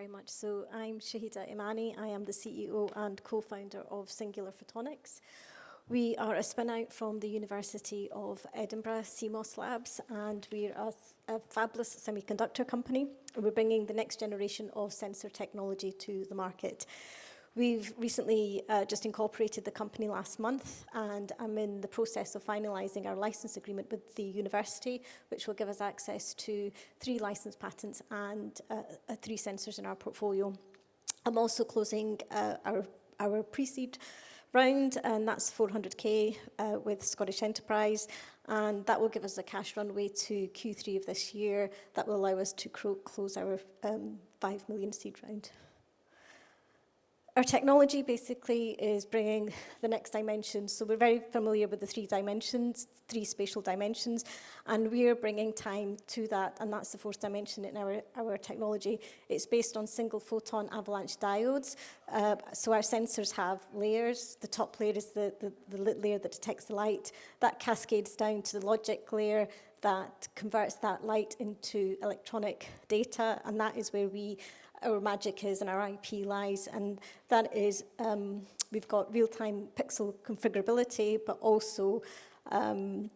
very much. So I'm Shahida Imami. I am the CEO and co-founder of Singular Photonics. We are a spin-out from the University of Edinburgh, CMOS Labs, and we're a fabless semiconductor company. We're bringing the next generation of sensor technology to the market. We've recently just incorporated the company last month, and I'm in the process of finalising our license agreement with the university, which will give us access to 3 licensed patents and 3 sensors in our portfolio. I'm also closing our pre-seed round, and that's 400k with Scottish Enterprise, and that will give us a cash runway to Q3 of this year. That will allow us to close our 5 million seed round. Our technology basically is bringing the next dimension. So we're very familiar with the 3 dimensions, 3 spatial dimensions, and we're bringing time to that, and that's the 4th dimension in our technology. It's based on single photon avalanche diodes. So our sensors have layers. The top layer is the layer that detects the light. That cascades down to the logic layer that converts that light into electronic data, and that is where our magic is and our IP lies, and that is, we've got real-time pixel configurability, but also the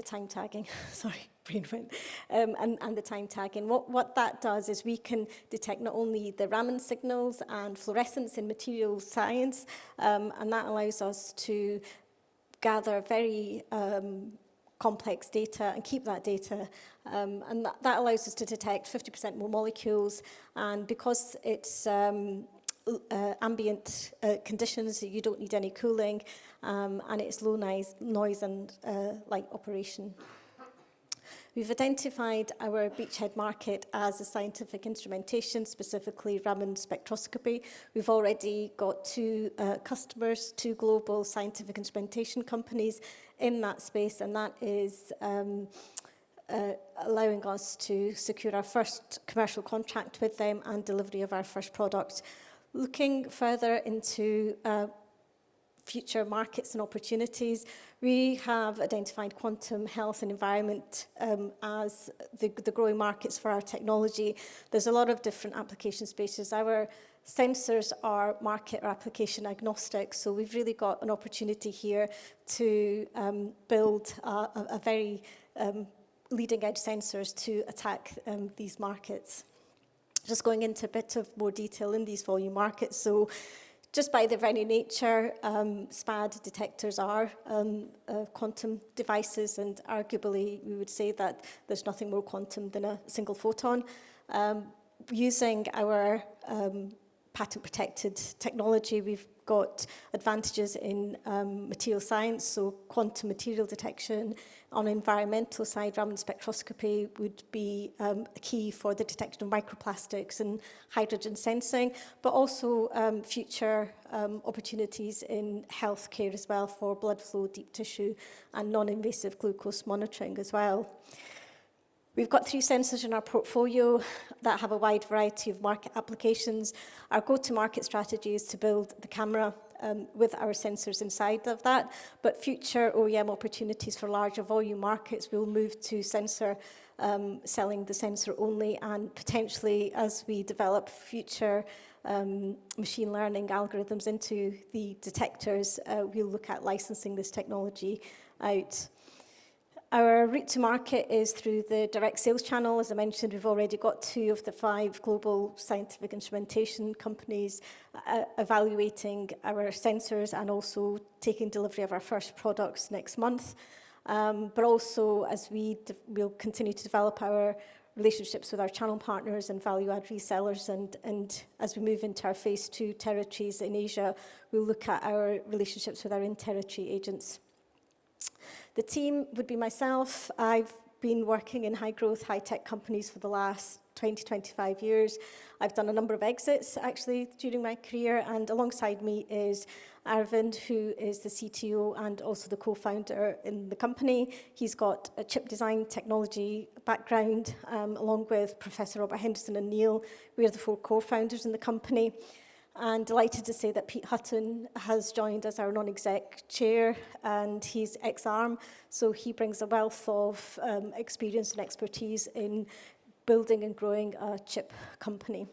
time tagging, sorry, brain went, and the time tagging. What that does is we can detect not only the Raman signals and fluorescence in materials science, and that allows us to gather very complex data and keep that data, and that allows us to detect 50% more molecules, and because it's ambient conditions, you don't need any cooling, and it's low noise and light operation. We've identified our beachhead market as a scientific instrumentation, specifically Raman spectroscopy. We've already got 2 customers, 2 global scientific instrumentation companies in that space, and that is allowing us to secure our first commercial contract with them and delivery of our first product. Looking further into future markets and opportunities, we have identified quantum health and environment as the growing markets for our technology. There's a lot of different application spaces. Our sensors are market or application agnostic, so we've really got an opportunity here to build a very leading edge sensors to attack these markets. Just going into a bit of more detail in these volume markets. So just by their very nature, SPAD detectors are quantum devices, and arguably we would say that there's nothing more quantum than a single photon. Using our patent-protected technology, we've got advantages in material science, so quantum material detection. On the environmental side, Raman spectroscopy would be a key for the detection of microplastics and hydrogen sensing, but also future opportunities in healthcare as well for blood flow, deep tissue, and non-invasive glucose monitoring as well. We've got 3 sensors in our portfolio that have a wide variety of market applications. Our go-to-market strategy is to build the camera with our sensors inside of that, but future OEM opportunities for larger volume markets will move to sensor, selling the sensor only, and potentially as we develop future machine learning algorithms into the detectors, we'll look at licensing this technology out. Our route to market is through the direct sales channel. As I mentioned, we've already got 2 of the 5 global scientific instrumentation companies evaluating our sensors and also taking delivery of our first products next month. But also, as we'll continue to develop our relationships with our channel partners and value-add resellers, and as we move into our phase 2 territories in Asia, we'll look at our relationships with our in-territory agents. The team would be myself. I've been working in high-growth, high-tech companies for the last 20-25 years. I've done a number of exits, actually, during my career, and alongside me is Arvind, who is the CTO and also the co-founder in the company. He's got a chip design technology background, along with Professor Robert Henderson and Neil. We are the 4 co-founders in the company. And delighted to say that Pete Hutton has joined as our non-exec chair, and he's ex-ARM, so he brings a wealth of experience and expertise in building and growing a chip company.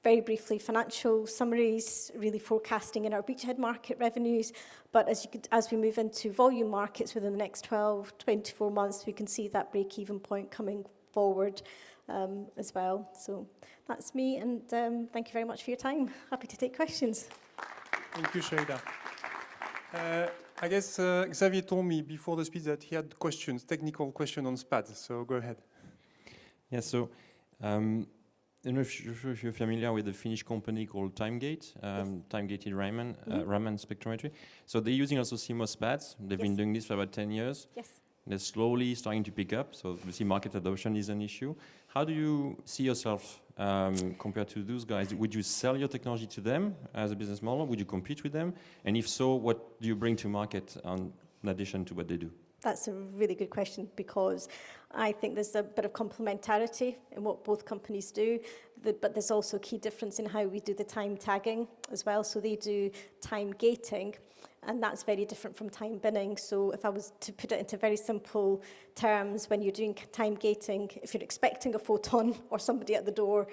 Very briefly, financial summaries, really forecasting in our beachhead market revenues. But as we move into volume markets within the next 12, 24 months, we can see that break-even point coming forward as well. So that's me, and thank you very much for your time. Happy to take questions. Thank you, Shahida. I guess Xavier told me before the speech that he had questions, technical question on SPAD, so go ahead. Yeah, so I don't know if you're familiar with the Finnish company called TimeGate, time-gated Raman, Raman spectrometry. So they're using also CMOS SPADs. They've been doing this for about 10 years. Yes. They're slowly starting to pick up, so we see market adoption is an issue. How do you see yourself compared to those guys? Would you sell your technology to them as a business model? Would you compete with them? And if so, what do you bring to market in addition to what they do? That's a really good question, because I think there's a bit of complementarity in what both companies do, but there's also a key difference in how we do the time tagging as well. So they do time gating, and that's very different from time binning. So if I was to put it into very simple terms, when you're doing time gating, if you're expecting a photon or somebody at the door,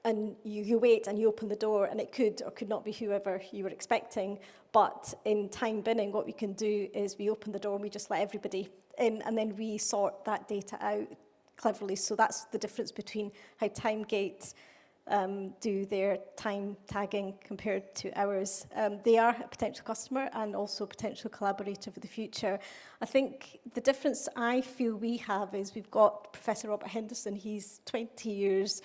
and you wait and you open the door, and it could or could not be whoever you were expecting. But in time binning, what we can do is we open the door and we just let everybody in, and then we sort that data out cleverly. So that's the difference between how TimeGate do their time tagging compared to ours. They are a potential customer and also a potential collaborator for the future. I think the difference I feel we have is we've got Professor Robert Henderson. He's 20 years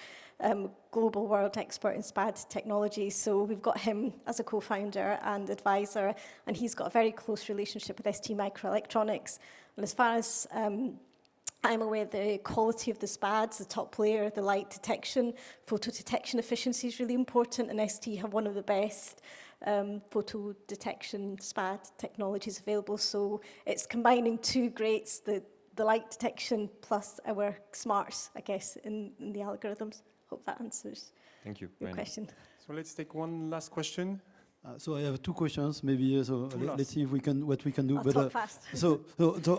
global world expert in SPAD technology. So we've got him as a co-founder and advisor, and he's got a very close relationship with ST Microelectronics. And as far as I'm aware, the quality of the SPADs, the top layer, the light detection, photo detection efficiency is really important, and ST have one of the best photo detection SPAD technologies available. So it's combining two greats, the light detection plus our smarts, I guess, in the algorithms. Hope that answers your question. So let's take one last question. So I have two questions, maybe. So let's see if what we can do. I'll talk fast. So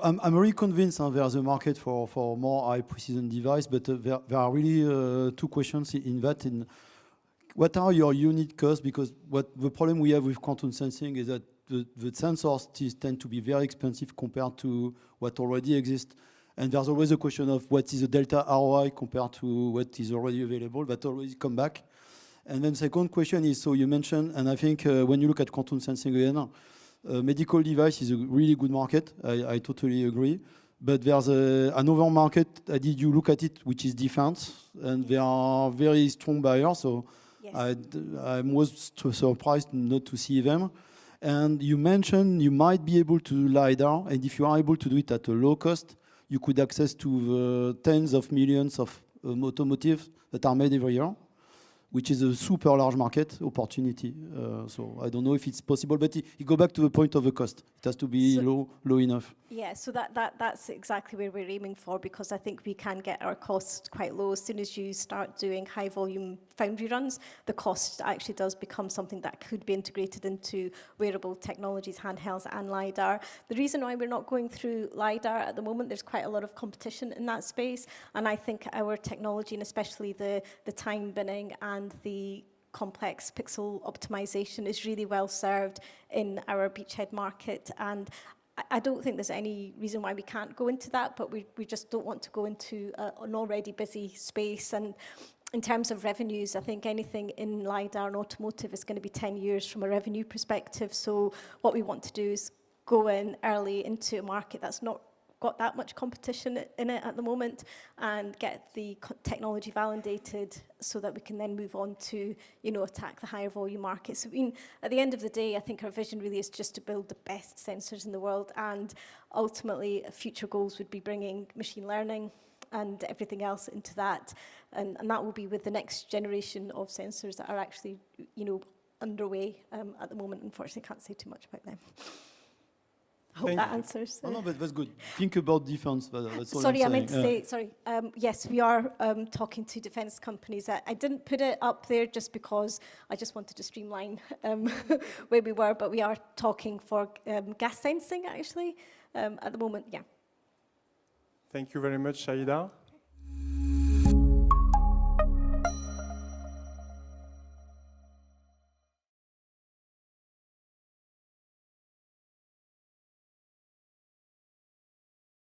I'm really convinced there's a market for more high precision device, but there are really two questions in that. What are your unit costs? Because what the problem we have with quantum sensing is that the sensors tend to be very expensive compared to what already exists. And there's always a question of what is the delta ROI compared to what is already available. That always come back. And then second question is, so you mentioned, and I think when you look at quantum sensing again, medical device is a really good market. I totally agree. But there's another market, did you look at it, which is defense, and there are very strong buyers. So yes. I was surprised not to see them. And you mentioned you might be able to do LiDAR, and if you are able to do it at a low cost, you could access to the tens of millions of automotives that are made every year, which is a super large market opportunity. So I don't know if it's possible, but it go back to the point of the cost. It has to be low enough. Yeah, so that's exactly where we're aiming for, because I think we can get our costs quite low. As soon as you start doing high volume foundry runs, the cost actually does become something that could be integrated into wearable technologies, handhelds and LiDAR. The reason why we're not going through LiDAR at the moment, there's quite a lot of competition in that space, and I think our technology, and especially the time binning and the complex pixel optimization, is really well served in our beachhead market. And I don't think there's any reason why we can't go into that, but we just don't want to go into an already busy space. And in terms of revenues, I think anything in LiDAR and automotive is going to be 10 years from a revenue perspective. So what we want to do is go in early into a market that's not got that much competition in it at the moment, and get the technology validated so that we can then move on to, attack the higher volume markets. I mean, at the end of the day, I think our vision really is just to build the best sensors in the world, and ultimately future goals would be bringing machine learning and everything else into that, and that will be with the next generation of sensors that are actually, underway at the moment. Unfortunately, can't say too much about them. I hope that answers. No, but that's good. Think about defense. That's all sorry, I'm I meant to saying. say, sorry. Yes, we are talking to defense companies. I didn't put it up there just because I just wanted to streamline where we were, but we are talking for gas sensing, actually, at the moment, yeah. Thank you very much, Shahida.